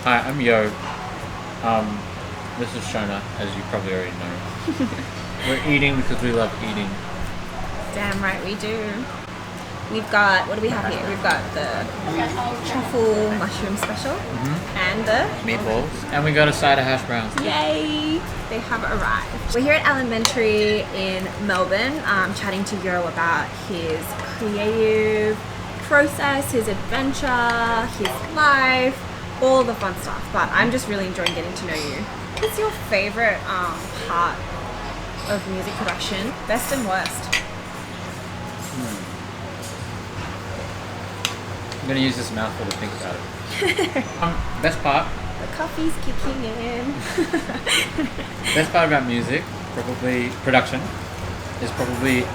Hi, I'm YEO. This is Shona, as you probably already know. We're eating because we love eating. Damn right we do. We've got, what do we have here? We've got the truffle mushroom special and the Meatballs. And we got a side of hash browns. Yay! They have arrived. We're here at Alimentari in Melbourne, chatting to YEO about his creative process, his adventure, his life, all the fun stuff. But I'm just really enjoying getting to know you. What's your favorite part of music production? Best and worst? I'm going to use this mouthful to think about it. Best part? The coffee's kicking in. Best part about music, probably production, is probably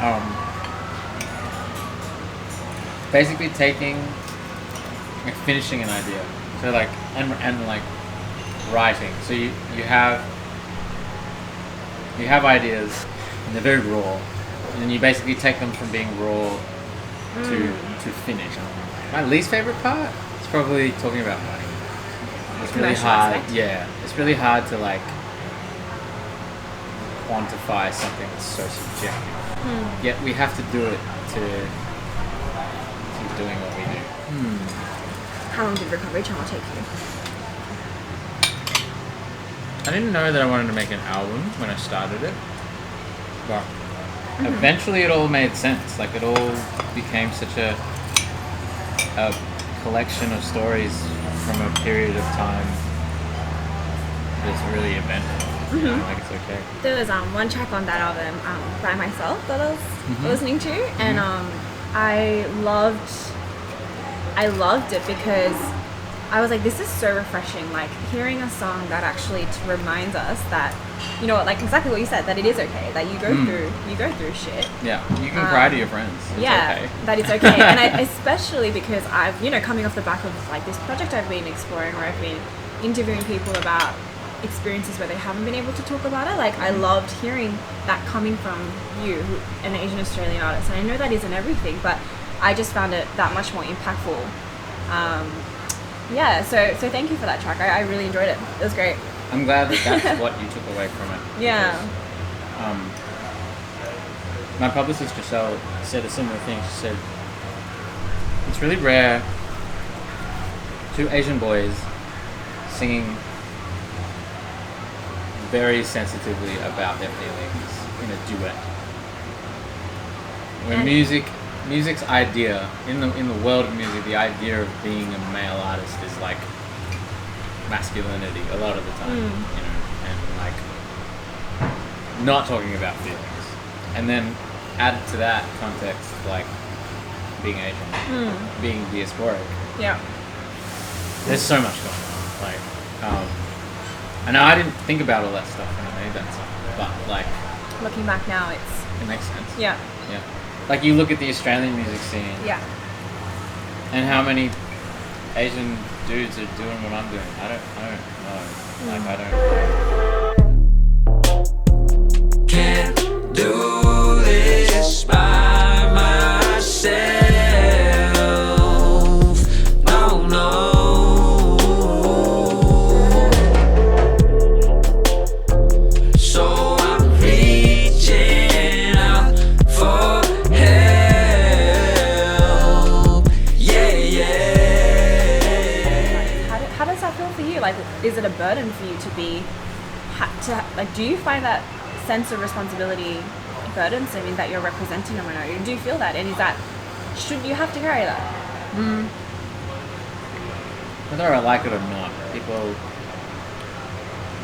basically taking, like finishing an idea. So like, and like writing. So you have ideas and they're very raw. And then you basically take them from being raw to finish. My least favorite part is probably talking about money. It's really hard. Aspect. Yeah, it's really hard to like quantify something that's so subjective. Yet we have to do it to keep doing what we do. How long did Recovery Channel take you? I didn't know that I wanted to make an album when I started it, but eventually it all made sense. Like it all became such a collection of stories from a period of time that's really eventful. You know, like it's okay. There was one track on that album by myself that I was listening to, and I loved it because I was like, this is so refreshing, like hearing a song that actually reminds us that, you know, like exactly what you said, that it is okay, that you go through shit. Yeah, you can cry to your friends. It's okay. That it's okay. And especially because I've, you know, coming off the back of like this project I've been exploring, where I've been interviewing people about experiences where they haven't been able to talk about it. Like I loved hearing that coming from you, an Asian Australian artist. And I know that isn't everything, but I just found it that much more impactful. So thank you for that track. I really enjoyed it. It was great. I'm glad that that's what you took away from it. Yeah. Because, my publicist Giselle said a similar thing. She said, it's really rare two Asian boys singing very sensitively about their feelings in a duet. When music's idea in the world of music, the idea of being a male artist is like masculinity a lot of the time, you know, and like not talking about feelings. And then added to that context, like being Asian, being diasporic. Yeah. There's so much going on. Like, I know I didn't think about all that stuff when I made that song, but like Looking back now, it makes sense. Yeah. Yeah. Like you look at the Australian music scene. Yeah. And how many Asian dudes are doing what I'm doing. I don't know. Like I don't. Can't do this by myself. No. So I'm reaching out for help. Yeah. How does that feel for you? Like, is it a burden for you to be, like, do you find that sense of responsibility burdensome in that you're representing a minority? Do you feel that? And is that, should you have to carry that? Whether I like it or not,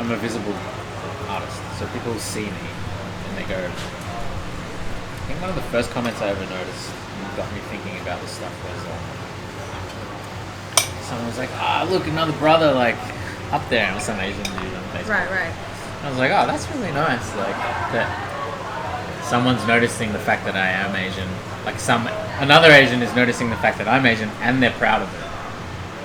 I'm a visible artist, so people see me and they go. I think one of the first comments I ever noticed and got me thinking about this stuff was someone was like, look, another brother, like, up there with some Asian dude on Facebook. Right. I was like, oh, that's really nice. Like that someone's noticing the fact that I am Asian. Like another Asian is noticing the fact that I'm Asian, and they're proud of it.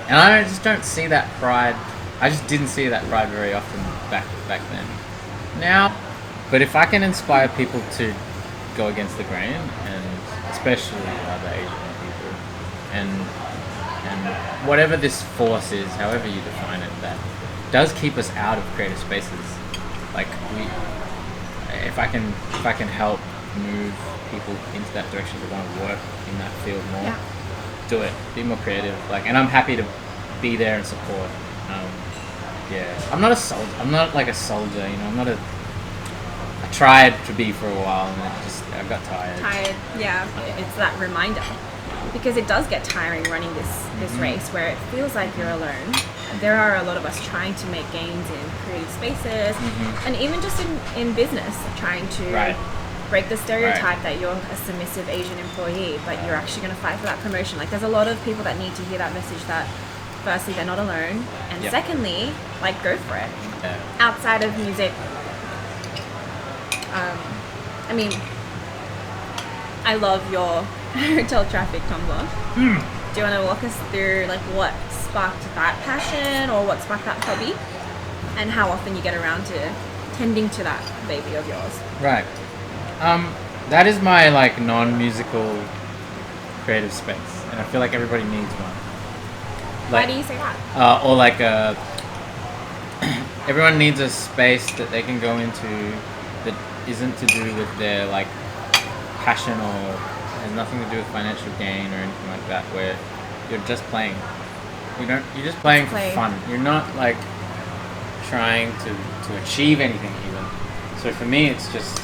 And I just don't see that pride. I just didn't see that pride very often back then. Now, but if I can inspire people to go against the grain, and especially other Asian people, and whatever this force is, however you define it, that does keep us out of creative spaces. Like if I can help move people into that direction to want to work in that field more, do it. Be more creative. Like, and I'm happy to be there and support. I'm not a soldier. I'm not like a soldier. You know, I'm not a. I tried to be for a while, and I got tired. Yeah. It's that reminder, because it does get tiring running this race where it feels like you're alone. There are a lot of us trying to make gains in creative spaces, and even just in business, trying to break the stereotype that you're a submissive Asian employee, but you're actually going to fight for that promotion. Like, there's a lot of people that need to hear that message that, firstly, they're not alone, and secondly, like, go for it. Yeah. Outside of music, I mean, I love your hotel traffic Tumblr. Do you want to walk us through, like, what sparked that passion, or what sparked that hobby, and how often you get around to tending to that baby of yours? Right. That is my, like, non-musical creative space, and I feel like everybody needs one. Why do you say that? Or like everyone needs a space that they can go into that isn't to do with their, like, passion, or has nothing to do with financial gain or anything like that, where you're just playing. You're just playing for fun. You're not, like, trying to achieve anything even. So for me, it's just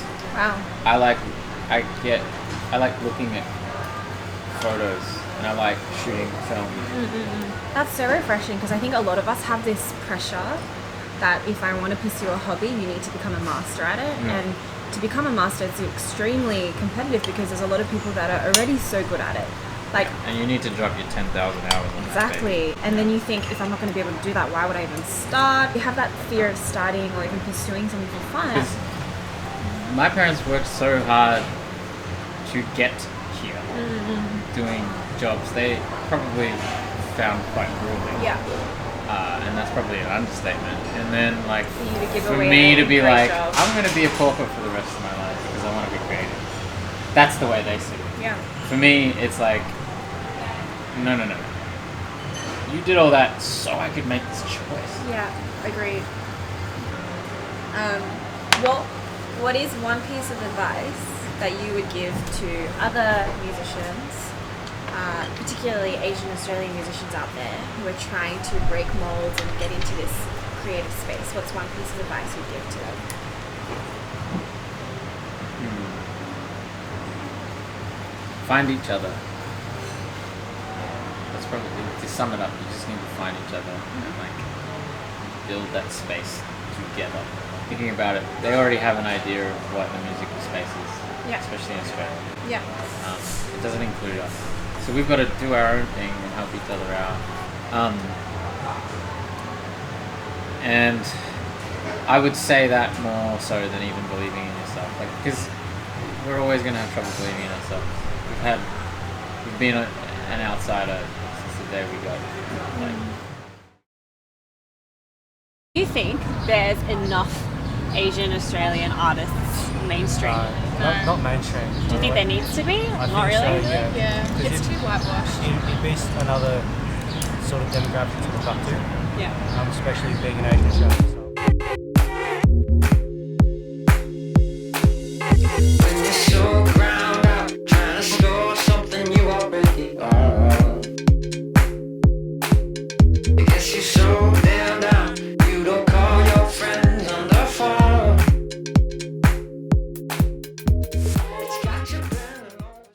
I like looking at photos, and I like shooting film. That's so refreshing, because I think a lot of us have this pressure that if I want to pursue a hobby, you need to become a master at it. And to become a master, it's extremely competitive, because there's a lot of people that are already so good at it. Like, and you need to drop your 10,000 hours on exactly. that. And then you think, if I'm not going to be able to do that, why would I even start? You have that fear of starting or even pursuing something for fun. Because my parents worked so hard to get here, doing jobs they probably found quite grueling. Yeah. And that's probably an understatement. And then, like, for me to be like, I'm going to be a pauper for the rest of my life because I want to be creative. That's the way they see it. Yeah. For me, it's like, no. You did all that so I could make this choice. Yeah, agreed. Well, what is one piece of advice that you would give to other musicians, particularly Asian Australian musicians out there who are trying to break molds and get into this creative space? What's one piece of advice you'd give to them? Find each other. That's probably, to sum it up, you just need to find each other and, like, build that space together. Thinking about it, they already have an idea of what the musical space is, especially in Australia. Yeah. It doesn't include us. So we've got to do our own thing and help each other out. And I would say that more so than even believing in yourself. Like, because we're always going to have trouble believing in ourselves. We've been an outsider since the day we got here. Do you think there's enough Asian Australian artists mainstream? Not mainstream. Do you think there needs to be? I Not think really? So, yeah. It's too whitewashed. It'd be another sort of demographic to look up to. Yeah. Especially being an Asian Australian. When you're so ground out, trying to store something you already are. I guess you're so